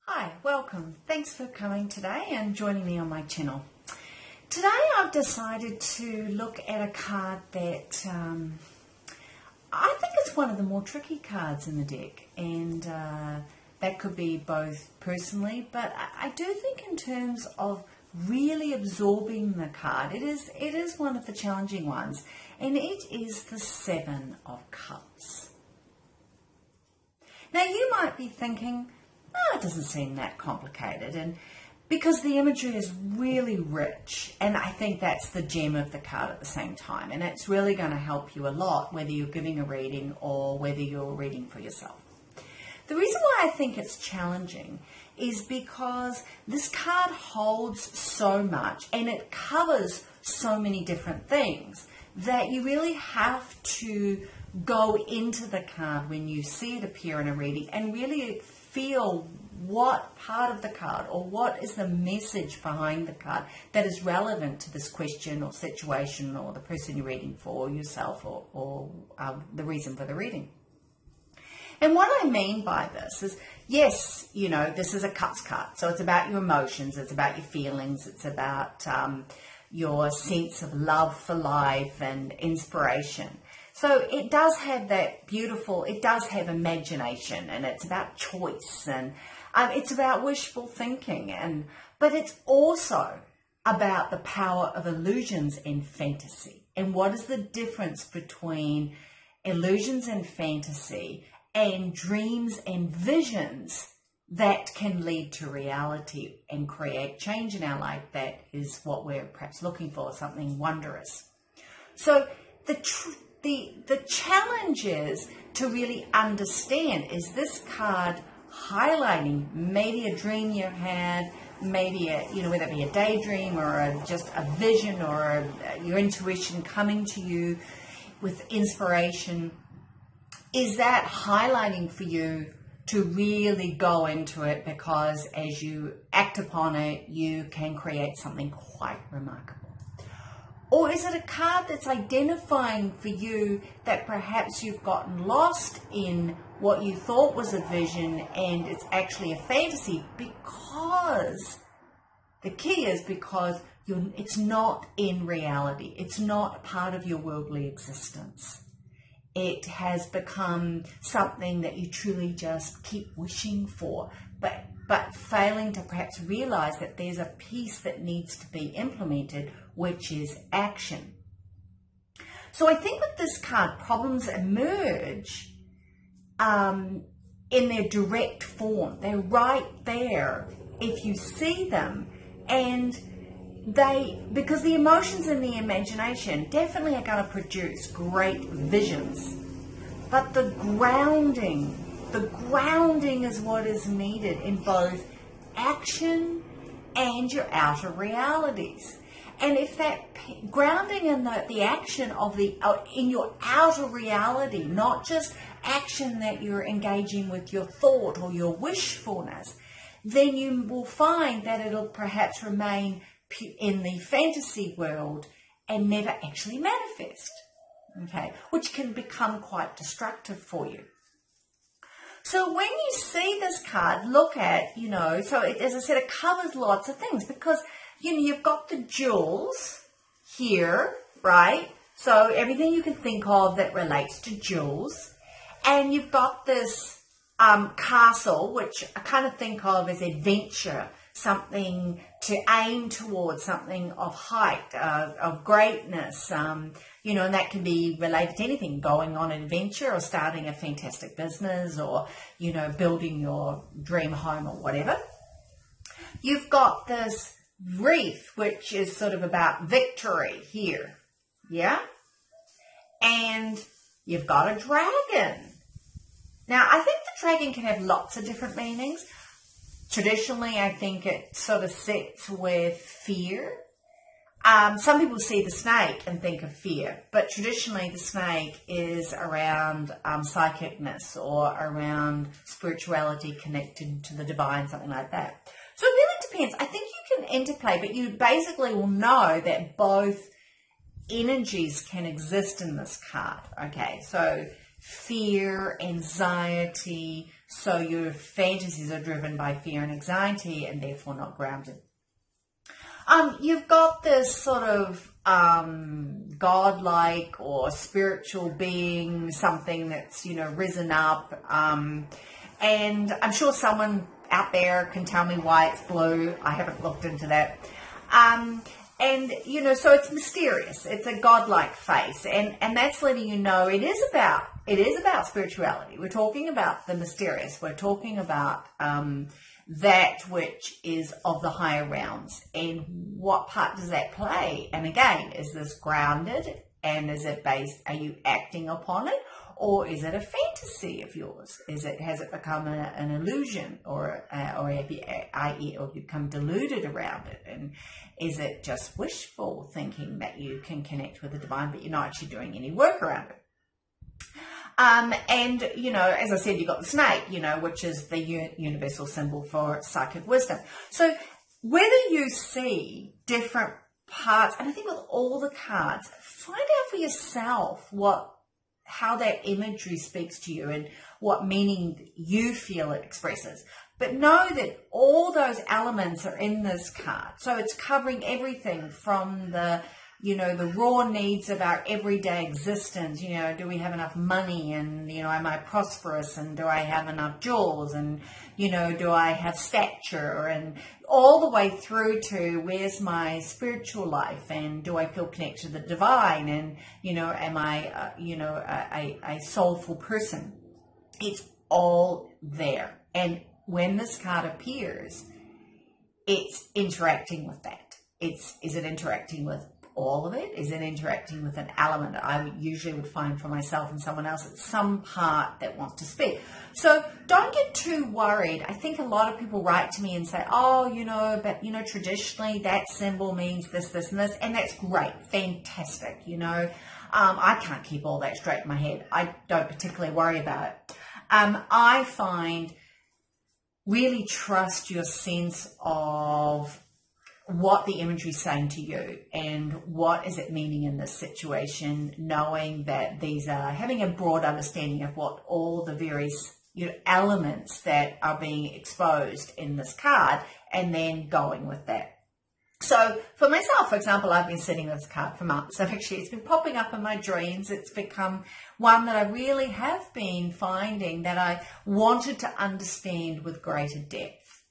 Hi, welcome. Thanks for coming today and joining me on my channel. Today I've decided to look at a card that I think is one of the more tricky cards in the deck, and that could be both personally, but I do think in terms of really absorbing the card, it is one of the challenging ones, and it is the Seven of Cups. Now you might be thinking, it doesn't seem that complicated, and because the imagery is really rich, and I think that's the gem of the card at the same time, and it's really going to help you a lot whether you're giving a reading or whether you're reading for yourself. The reason why I think it's challenging is because this card holds so much and it covers so many different things that you really have to go into the card when you see it appear in a reading and really feel what part of the card or what is the message behind the card that is relevant to this question or situation or the person you're reading for, yourself, or the reason for the reading. And what I mean by this is, yes, this is a cups card, so it's about your emotions, it's about your feelings, it's about your sense of love for life and inspiration. So it does have that beautiful, it does have imagination, and it's about choice, and it's about wishful thinking, but it's also about the power of illusions and fantasy. And what is the difference between illusions and fantasy and dreams and visions that can lead to reality and create change in our life? That is what we're perhaps looking for, something wondrous. So the challenge is to really understand, is this card highlighting maybe a dream you had, maybe whether it be a daydream or just a vision or your intuition coming to you with inspiration? Is that highlighting for you to really go into it, because as you act upon it, you can create something quite remarkable? Or is it a card that's identifying for you that perhaps you've gotten lost in what you thought was a vision and it's actually a fantasy, because the key is because it's not in reality. It's not part of your worldly existence. It has become something that you truly just keep wishing for, but failing to perhaps realize that there's a piece that needs to be implemented, which is action. So I think with this card, problems emerge in their direct form. They're right there if you see them, and because the emotions and the imagination definitely are going to produce great visions, but the grounding is what is needed in both action and your outer realities. And if that grounding in the action of in your outer reality, not just action that you're engaging with your thought or your wishfulness, then you will find that it'll perhaps remain in the fantasy world and never actually manifest, okay, which can become quite destructive for you. So when you see this card, look at, so as I said, it covers lots of things, because, you've got the jewels here, right? So everything you can think of that relates to jewels. And you've got this castle, which I kind of think of as adventure, something to aim towards, something of height, of greatness, and that can be related to anything, going on an adventure or starting a fantastic business or, building your dream home or whatever. You've got this wreath, which is sort of about victory here, yeah? And you've got a dragon. Now, I think the dragon can have lots of different meanings. Traditionally, I think it sort of sits with fear. Some people see the snake and think of fear, but traditionally the snake is around psychicness or around spirituality connected to the divine, something like that. So it really depends. I think you can interplay, but you basically will know that both energies can exist in this card, okay? So fear, anxiety, So your fantasies are driven by fear and anxiety and therefore not grounded. You've got this sort of godlike or spiritual being, something that's, risen up. And I'm sure someone out there can tell me why it's blue. I haven't looked into that. And, so it's mysterious. It's a godlike face. And that's letting you know it is about spirituality. We're talking about the mysterious. We're talking about that which is of the higher realms. And what part does that play? And again, is this grounded? And is it based, are you acting upon it? Or is it a fantasy of yours? Has it become an illusion, or have you become deluded around it? And is it just wishful thinking that you can connect with the divine, but you're not actually doing any work around it? And, as I said, you've got the snake, which is the universal symbol for psychic wisdom. So whether you see different parts, and I think with all the cards, find out for yourself how that imagery speaks to you and what meaning you feel it expresses. But know that all those elements are in this card. So it's covering everything from the raw needs of our everyday existence. Do we have enough money? And, am I prosperous? And do I have enough jewels? And, do I have stature? And all the way through to where's my spiritual life? And do I feel connected to the divine? And, am I, a soulful person? It's all there. And when this card appears, it's interacting with that. Is it interacting with all of it? Is it interacting with an element? I usually would find for myself and someone else, it's some part that wants to speak. So don't get too worried. I think a lot of people write to me and say, but traditionally that symbol means this, this, and this, and that's great, fantastic. I can't keep all that straight in my head. I don't particularly worry about it. I find really trust your sense of what the imagery is saying to you and what is it meaning in this situation, knowing that these are having a broad understanding of what all the various elements that are being exposed in this card, and then going with that. So for myself, for example, I've been sitting with this card for months. So actually it's been popping up in my dreams. It's become one that I really have been finding that I wanted to understand with greater depth.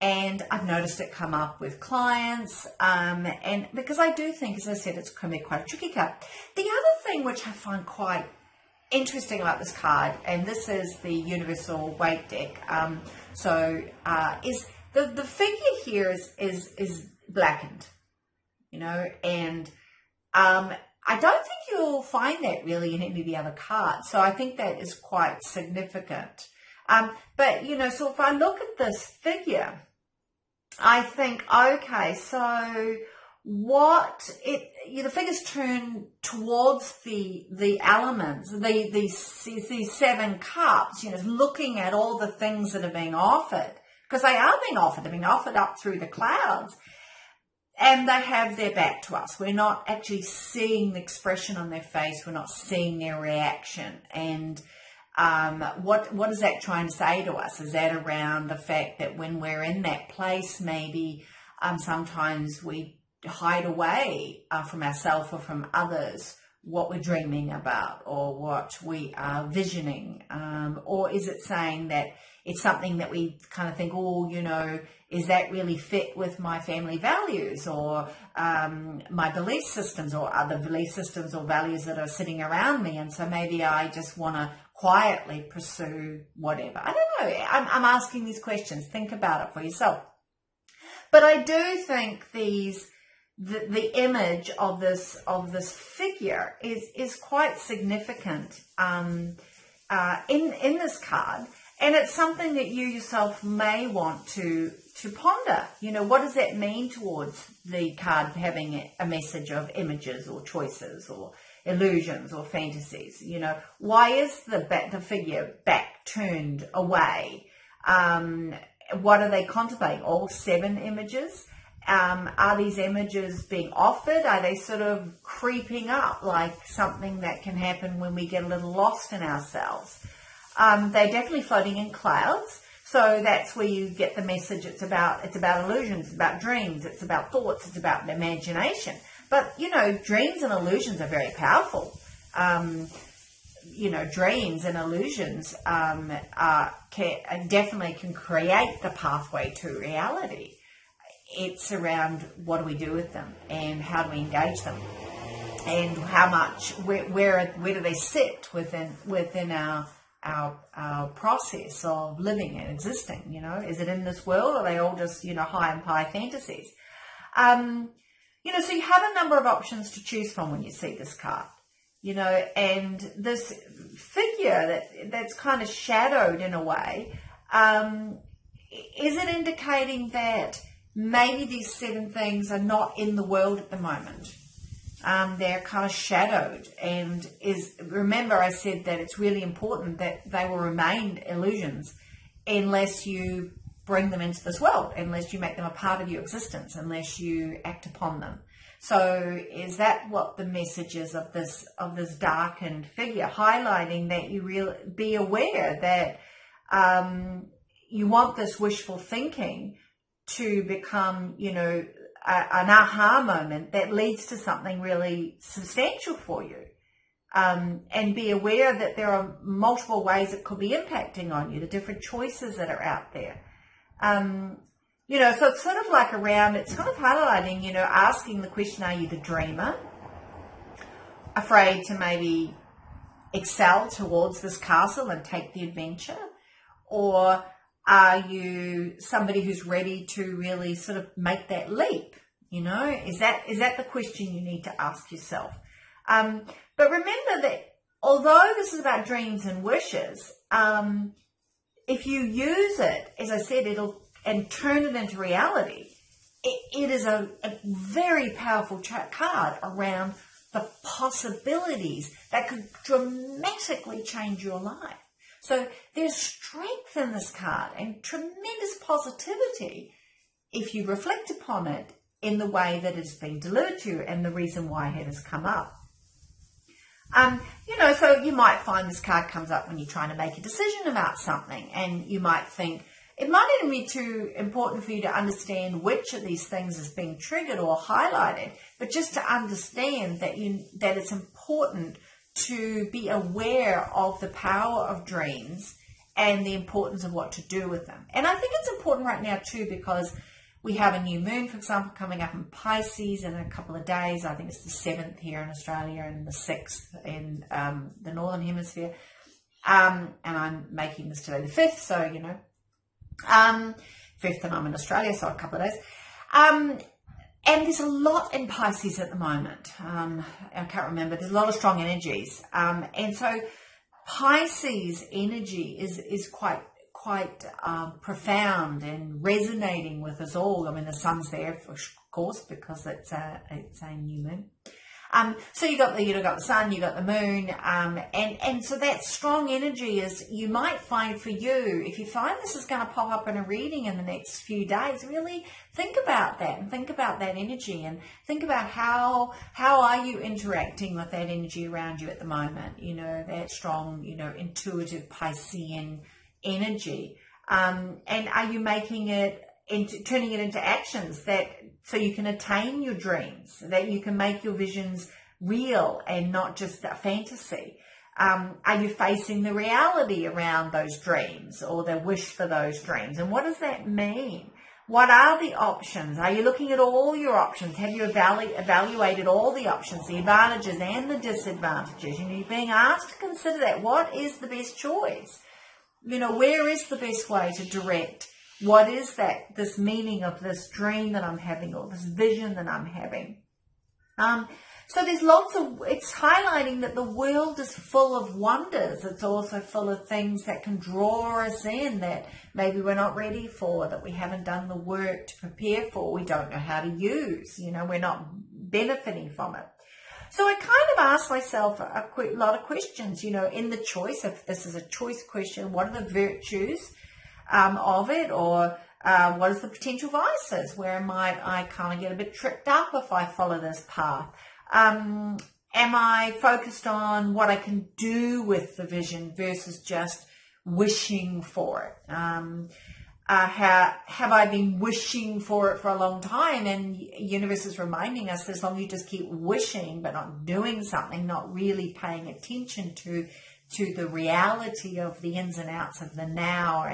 And I've noticed it come up with clients, and because I do think, as I said, it's can be quite a tricky card. The other thing which I find quite interesting about this card, and this is the Universal Weight deck, is the figure here is blackened, and I don't think you'll find that really in any of the other cards. So I think that is quite significant. But so if I look at this figure, I think, okay, so the figures turn towards the elements, these 7 cups, looking at all the things that are being offered, because they are being offered. They're being offered up through the clouds, and they have their back to us. We're not actually seeing the expression on their face. We're not seeing their reaction. And what is that trying to say to us? Is that around the fact that when we're in that place, maybe sometimes we hide away from ourselves or from others what we're dreaming about or what we are visioning? Or is it saying that it's something that we kind of think, is that really fit with my family values or my belief systems or other belief systems or values that are sitting around me? And so maybe I just want to quietly pursue whatever. I don't know. I'm asking these questions. Think about it for yourself. But I do think the image of this figure is quite significant in this card, and it's something that you yourself may want to ponder. What does that mean towards the card having a message of images or choices or illusions or fantasies? Why is the figure back turned away? What are they contemplating? All 7 images? Are these images being offered? Are they sort of creeping up like something that can happen when we get a little lost in ourselves? They're definitely floating in clouds. So that's where you get the message. It's about illusions, it's about dreams, it's about thoughts, it's about imagination. But, dreams and illusions are very powerful. Dreams and illusions definitely can create the pathway to reality. It's around what do we do with them and how do we engage them, and how much, where do they sit within our process of living and existing. Is it in this world, or are they all just high and pie fantasies? So you have a number of options to choose from when you see this card, and this figure that's kind of shadowed in a way, is it indicating that maybe these 7 things are not in the world at the moment? They're kind of shadowed, and remember I said that it's really important that they will remain illusions unless you bring them into this world, unless you make them a part of your existence, unless you act upon them. So is that what the message is of this darkened figure, highlighting that you really be aware that you want this wishful thinking to become, an aha moment that leads to something really substantial for you. And be aware that there are multiple ways it could be impacting on you, the different choices that are out there. So it's sort of like it's kind of highlighting, asking the question, are you the dreamer? Afraid to maybe excel towards this castle and take the adventure? Or are you somebody who's ready to really sort of make that leap? Is that the question you need to ask yourself? But remember that although this is about dreams and wishes, if you use it, as I said, and turn it into reality, it is a very powerful card around the possibilities that could dramatically change your life. So there's strength in this card and tremendous positivity if you reflect upon it in the way that it's been delivered to you and the reason why it has come up. So you might find this card comes up when you're trying to make a decision about something, and you might think it might even be too important for you to understand which of these things is being triggered or highlighted, but just to understand that it's important to be aware of the power of dreams and the importance of what to do with them. And I think it's important right now too, because we have a new moon, for example, coming up in Pisces in a couple of days. I think it's the 7th here in Australia and the 6th in the Northern Hemisphere. And I'm making this today the 5th, so, 5th, and I'm in Australia, so a couple of days. And there's a lot in Pisces at the moment. I can't remember. There's a lot of strong energies. And so Pisces energy is quite profound and resonating with us all. I mean, the sun's there, of course, because it's a new moon. So you got the sun, you got the moon, and so that strong energy is, you might find for you, if you find this is going to pop up in a reading in the next few days, really think about that and think about that energy and think about how are you interacting with that energy around you at the moment, that strong, intuitive Piscean energy, and are you making it turning it into actions so you can attain your dreams, that you can make your visions real and not just a fantasy? Are you facing the reality around those dreams or the wish for those dreams? And what does that mean? What are the options? Are you looking at all your options? Have you evaluated all the options, the advantages and the disadvantages? You're being asked to consider that. What is the best choice? Where is the best way to direct? What is this meaning of this dream that I'm having, or this vision that I'm having? So there's it's highlighting that the world is full of wonders. It's also full of things that can draw us in that maybe we're not ready for, that we haven't done the work to prepare for, we don't know how to use, we're not benefiting from it. So I kind of asked myself a lot of questions, in the choice. If this is a choice question, what are the virtues of it, or what is the potential vices? Where might I kind of get a bit tripped up if I follow this path? Am I focused on what I can do with the vision versus just wishing for it. Have I been wishing for it for a long time? And universe is reminding us that as long as you just keep wishing but not doing something, not really paying attention to the reality of the ins and outs of the now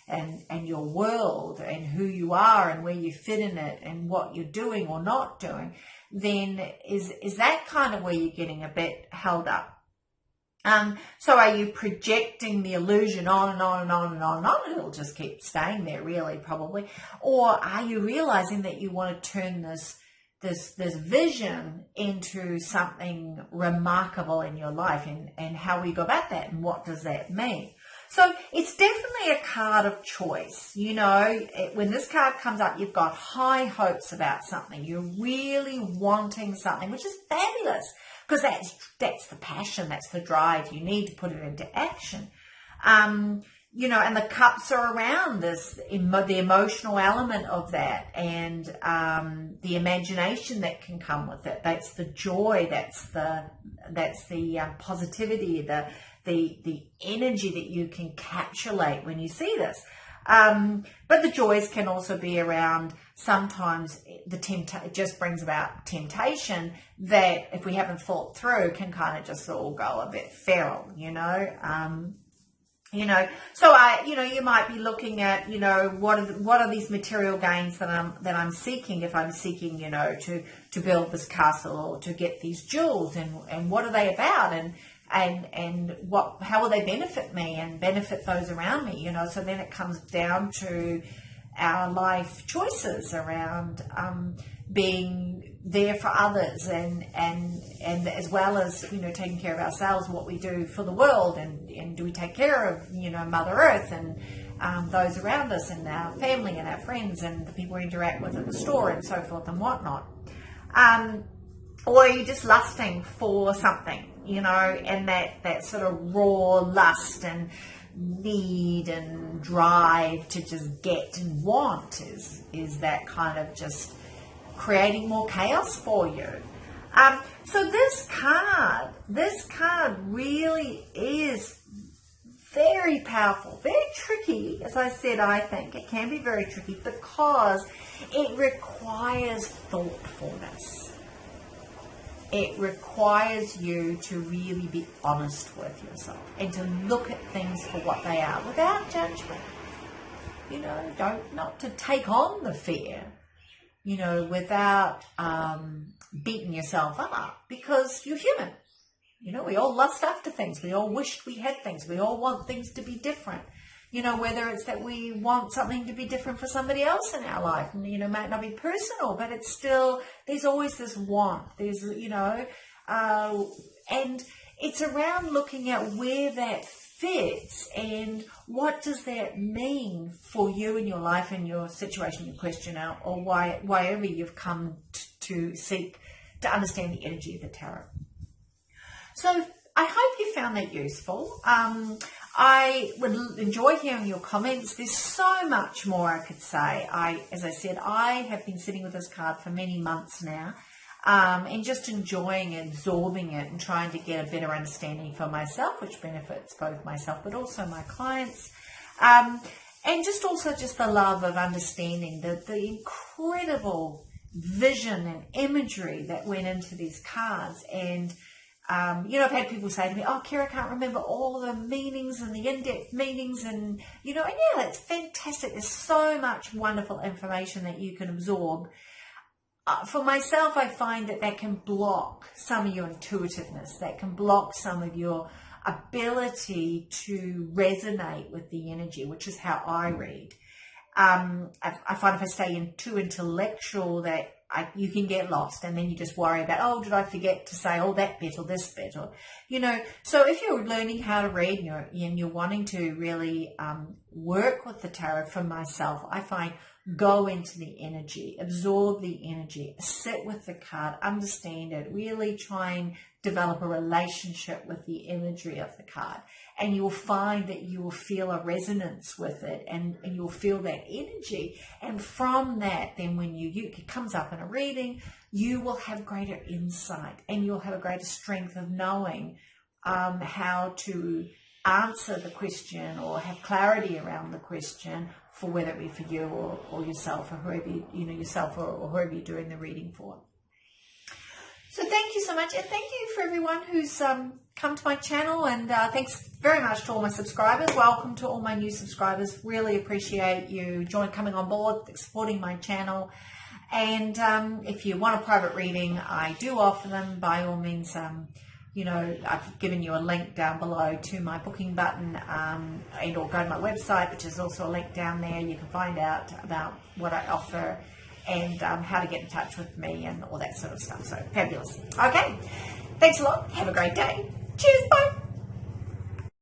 and your world and who you are and where you fit in it and what you're doing or not doing, then is that kind of where you're getting a bit held up. So are you projecting the illusion on and on and on and on and on, and it'll just keep staying there, really, probably? Or are you realizing that you want to turn this vision into something remarkable in your life, and how we go about that, and what does that mean? So it's definitely a card of choice. When this card comes up, you've got high hopes about something. You're really wanting something, which is fabulous, because that's the passion, that's the drive. You need to put it into action. And the cups are around this, the emotional element of that, and the imagination that can come with it. That's the joy, that's the positivity, the energy that you can encapsulate when you see this. But the joys can also be around, sometimes it just brings about temptation that, if we haven't thought through, can kind of just all go a bit feral, So you might be looking at, what are these material gains that I'm seeking, if I'm seeking, to build this castle or to get these jewels, and what are they about, and how will they benefit me and benefit those around me, So then it comes down to our life choices around being there for others, and as well as taking care of ourselves, what we do for the world, and do we take care of Mother Earth and those around us, and our family and our friends and the people we interact with at the store, and so forth and whatnot. Or are you just lusting for something, and that sort of raw lust and need and drive to just get and want is that kind of just creating more chaos for you. So this card really is very powerful, very tricky. As I said, I think it can be very tricky because it requires thoughtfulness. It requires you to really be honest with yourself and to look at things for what they are without judgment. Not to take on the fear, without beating yourself up, because you're human. We all lust after things. We all wish we had things. We all want things to be different. Whether it's that we want something to be different for somebody else in our life, and, might not be personal, but it's still, there's always this want. There's, and it's around looking at where that fits and what does that mean for you in your life and your situation, your question, or why ever you've come to seek to understand the energy of the tarot. So I hope you found that useful. I would enjoy hearing your comments. There's so much more I could say. As I said, I have been sitting with this card for many months now, and just enjoying it, absorbing it, and trying to get a better understanding for myself, which benefits both myself but also my clients. And just the love of understanding the incredible vision and imagery that went into these cards. And I've had people say to me, "Oh, Kira, I can't remember all the meanings and the in-depth meanings," and yeah, that's fantastic. There's so much wonderful information that you can absorb. For myself, I find that can block some of your intuitiveness, that can block some of your ability to resonate with the energy, which is how I read. I find if I stay too intellectual, that you can get lost, and then you just worry about, oh, did I forget to say, oh, that bit or this bit, or so if you're learning how to read and you're wanting to really work with the tarot, for myself, I find go into the energy, absorb the energy, sit with the card, understand it, really try and develop a relationship with the imagery of the card, and you will find that you will feel a resonance with it, and you'll feel that energy, and from that, then when it comes up in a reading, you will have greater insight, and you'll have a greater strength of knowing how to answer the question or have clarity around the question, for whether it be for you or yourself, or whoever yourself or whoever you're doing the reading for. So thank you so much, and thank you for everyone who's come to my channel, and thanks very much to all my subscribers. Welcome to all my new subscribers. Really appreciate you coming on board, supporting my channel. And if you want a private reading, I do offer them. By all means, I've given you a link down below to my booking button, and or go to my website, which is also a link down there. You can find out about what I offer and how to get in touch with me and all that sort of stuff. So fabulous. Okay, thanks a lot. Have a great day. Cheers. Bye.